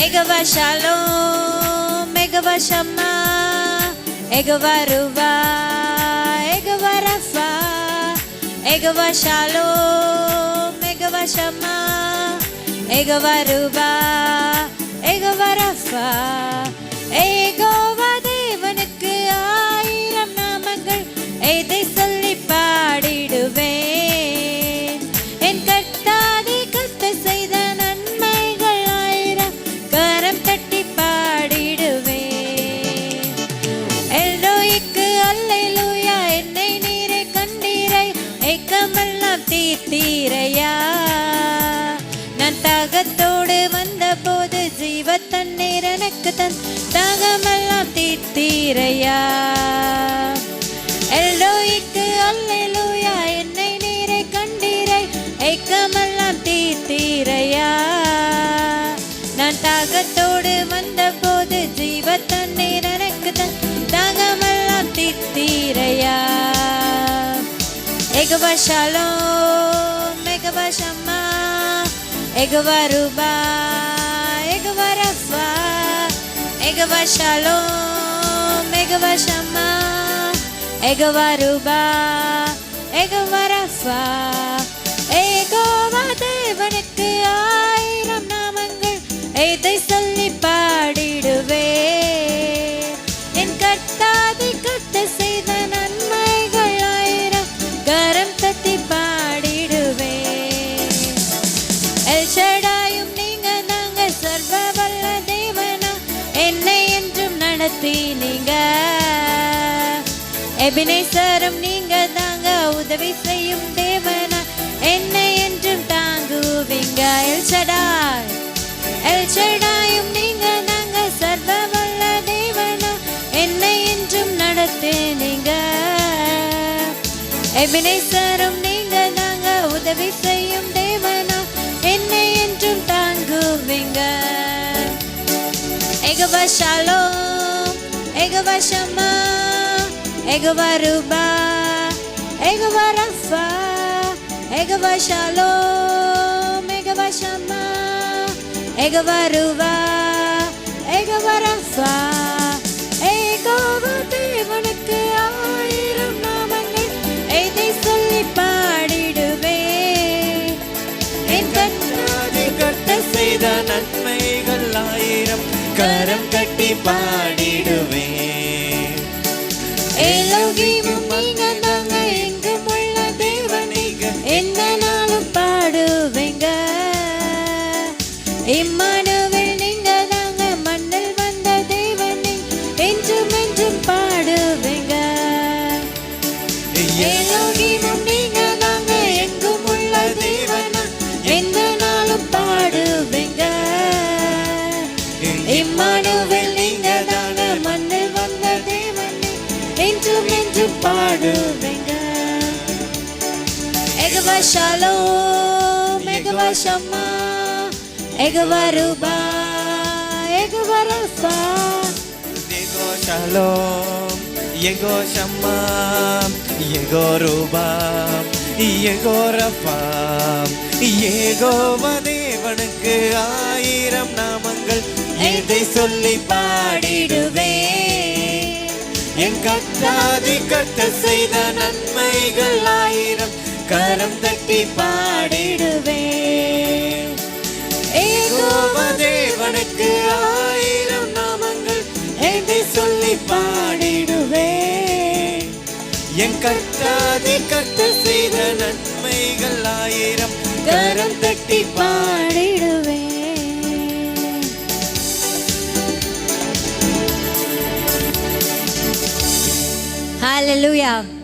Egava Shalom, Egava Shama, Egava Ruva, Egava Rafa, Egava Shalom, Egava Shama, Egava Ruva, Egava Rafa, Egava தேவனுக்கு ஆயிரம் நாமங்கள் எதை சொல்லி பாடிடுவேன் என் கர்த்தாதி கர்த்த செய்த நன்மைகள் ஆயிரம் கரம் தட்டி பாடிடுவேன் எல்லோய்க்கு அல்லேலூயா என்னை நீரே கண்டீரை ஏக்கமெல்லாம் தீர்த்தீரையா நான் தாகத்தோடு வந்த போது ஜீவ தண்ணீர் எனக்கு தன் தாகமெல்லாம் தீர்த்தீரையா எல்லோய்க்கு அல்லேலூயா என்னை நீரை கண்டீரை ஏக்கமெல்லாம் தீர்த்தீரையா நான் தாகத்தோடு வந்த போது ஜீவ தண்ணீர் எனக்கு தன் தாகமெல்லாம் தீர்த்தீரையா Egava Shalom, Egava Shama, Egava Ruba, Egava Rafa, Egava Shalom, Egava Shama, Egava Ruba, Egava Rafa, Egava தேவனுக்கு ஆயிரம் நாமங்கள் எதை சொல்லி பாடிடுவேன் என் கர்த்தாதி கர்த்த செய்த நன்மைகள் ஆயிரம் கரம் தட்டி பாடிடுவேன் எல் ஷடாயும் நீங்க தாங்க சர்வ வல்ல தேவனா என்னை என்றும் நடத்தினீங்க எபினேசரும் நீங்க தாங்க உதவி செய்யும் தேவனா என்னை என்றும் தாங்குவீங்க எல் ஷடாயும் நீங்க தாங்க சர்வ வல்ல தேவனா என்னை என்றும் நடத்தினீங்க எபினேசரும் நீங்க தாங்க உதவி செய்யும் தேவனா என்னை என்றும் தாங்குவீங்க Egava Shalom, Egava Shama, Egava Ruba, Egava Rafa, Egava Shalom, Egava Shama, Egava Ruba, Egava Rafa, Egava தேவனுக்கு ஆயிரம் நாமங்கள் எதை சொல்லி பாடிடுவேன் என் கர்த்தாதி கர்த்த செய்த நன்மைகள் ஆயிரம் கரம் கட்டி பாடிடுவேன் எலோகிமும் நீங்க தாங்க எங்கும் உள்ள தேவனீங்க எந்த நாளும் பாடுவேங்க இம்மானுவேல் நீங்க தாங்க மண்ணில் வந்த தேவனே என்றும் என்றும் பாடுவேங்க எலோகிமும் நீங்க தாங்க எங்கும் உள்ள தேவனா எந்த நாளும் பாடுவேங்க இம்மானுவேல் நீங்க தாங்க மண்ணில் வந்த தேவனே என்றும் என்றும் பாடுவேங்க Egava Shalom, Egava Shama, Egava Ruba, Egava Rafa, Egava Shalom, Egava Shama, Egava Ruba, Egava Rafa, Egava தேவனுக்கு ஆயிரம் நாமங்கள் எதை சொல்லி பாடிடுவேன் என் கர்த்தாதி கர்த்த செய்த நன்மைகள் ஆயிரம் கரம் தட்டி பாடிடுவேன் ஏகோவா தேவனுக்கு ஆயிரம் நாமங்கள் எதை சொல்லி பாடிடுவேன் என் கர்த்தாதி கர்த்த செய்த நன்மைகள் ஆயிரம் கரம் தட்டி பாடிடுவேன் Hallelujah.